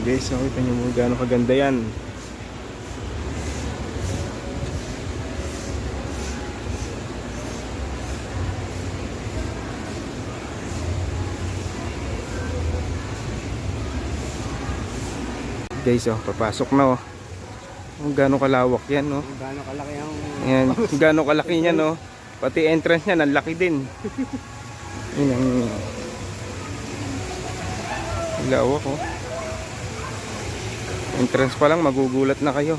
Guys, nakita nyo mo gaano kaganda yan. Guys, oh, papasok na oh. Gaano kalawak yan, no? Gaano kalaki ang... Ayan, gaano kalaki niya, no? Pati entrance niya, ang laki din. Yan ang lawak, oh. Entrance pa lang, magugulat na kayo.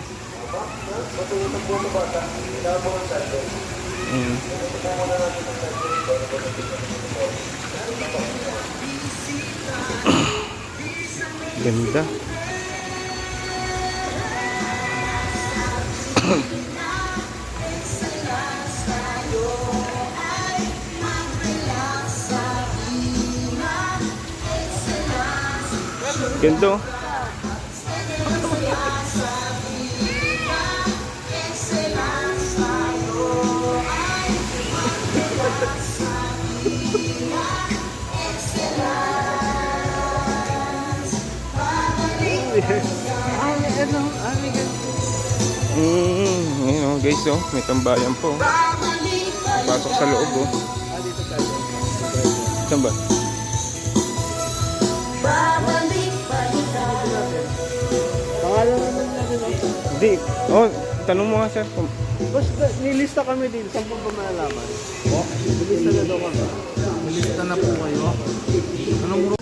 Ayan. Ganda. Ganda. Ayun, oh, guys, oh, may tambayan po. Pasok sa loob, oh. Dito tayo. Saan ba? Pangalan naman natin. Di. Oh, tanong mo nga, sir. Basta nilista kami din. Saan po ba malalaman? Oh, nilista na daw kami. Nilista na po kayo. Anong group?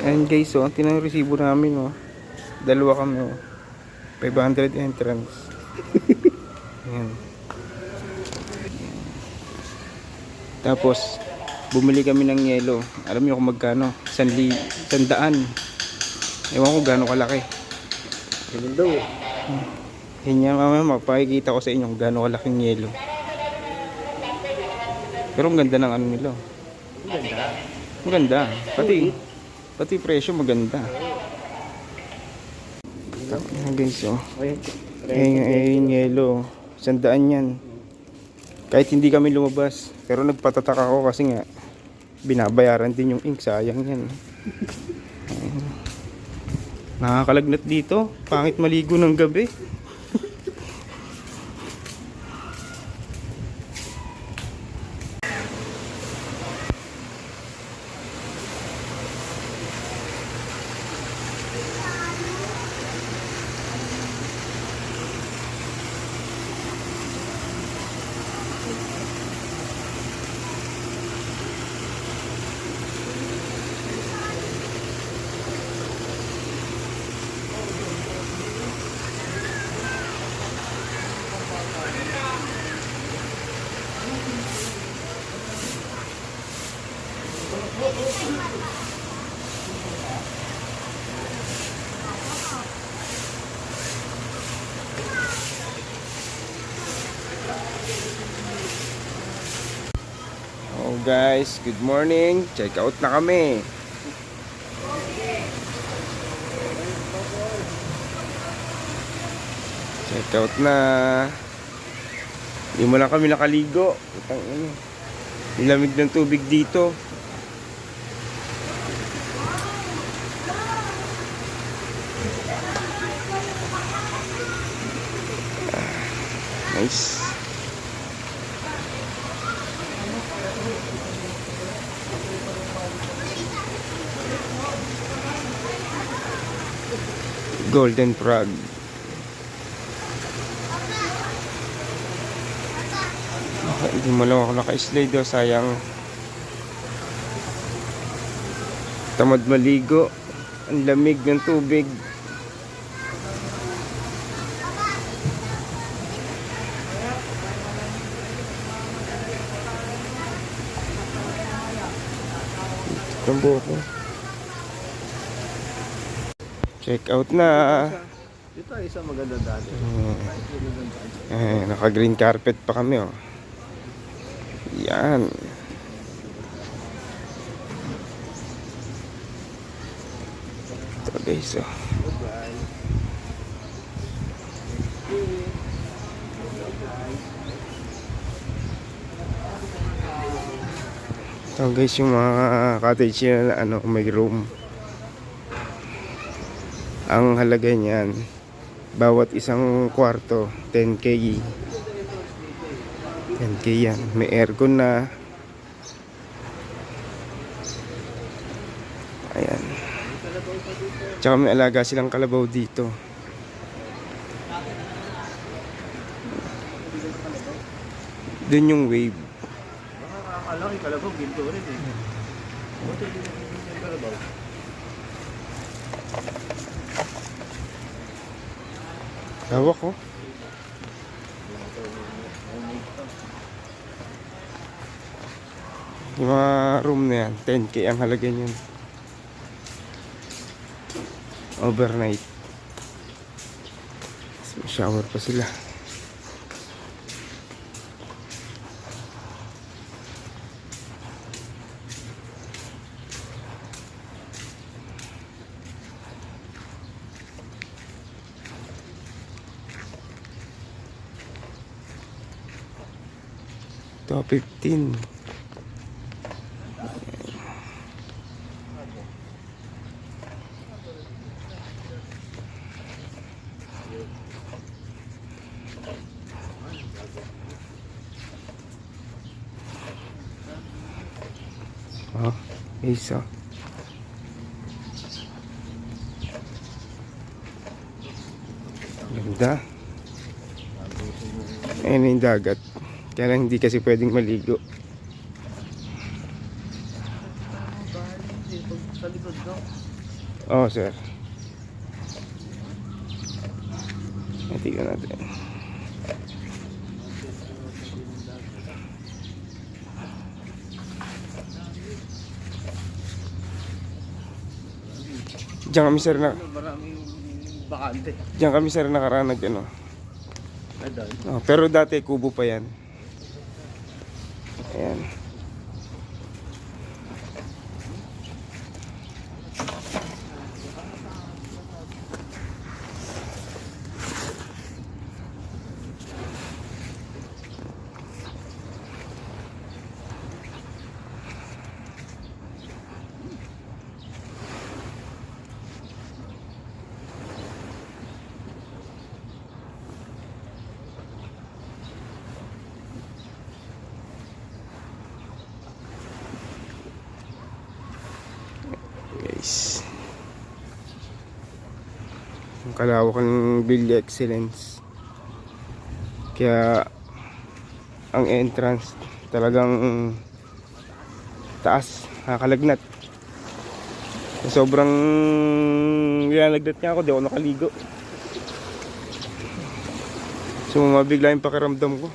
Ayan, guys, oh, tinang resibo namin, oh. Dalawa kami, oh. 500 entrance. Ayan. Tapos bumili kami ng yelo. Alam niyo kung magkano? 100. Ewan ko gaano kalaki. Ganun daw. Hinya mamaya mapakikita ko sa inyo kung gaano kalaking yelo. Pero ang ganda ng ano nila. Ganda. Maganda. Pati presyo maganda. Ayan, guys, oh. Ayun, yelo. 100 yan. Kahit hindi kami lumabas. Pero nagpatatak ako kasi nga binabayaran din yung ink. Sayang yan. Ayun. Nakakalagnat dito. Pangit maligo ng gabi. Oh guys, good morning. Check out na kami. Check out na. Hindi mo lang kami nakaligo. Nilamig ng tubig dito. Nice. Golden Frog. Hindi mo lang ako naka-slide, oh, sayang. Tamad maligo. Ang lamig ng tubig. Tambo ko. Check out na. Ito ay isang maganda dati. Naka green carpet pa kami, oh. Yan. Ito guys, oh. Ito guys yung mga cottage na ano, may room. Ang halaga niyan, bawat isang kwarto, 10k. 10k yan. May aircon na. Ayan. Tsaka may alaga silang kalabaw dito. Dun yung wave. Nakakala ko yung kalabaw, ginto rin eh. Buti yung kalabaw. Hawak ko. Yung mga room na yan, 10k ang halaga niyan. Overnight. Tapos may shower pa sila. Top 15. Oh, isa. Ganda. Ayan yung dagat. Kaya lang hindi kasi pwedeng maligo. Sa likod no? Oh, sir. Tingnan natin. Diyan kami sir na Maraming bakante. Diyan kami sir nakaraan nag ano. Adal. Oh, pero dati kubo pa yan. Ayan. Guys, ang kalawak ng Villa Excellence. Kaya ang entrance talagang taas, nakakalagnat. Sobrang nilalagnat niya ako, di ako nakaligo. So mabigla yung pakiramdam ko.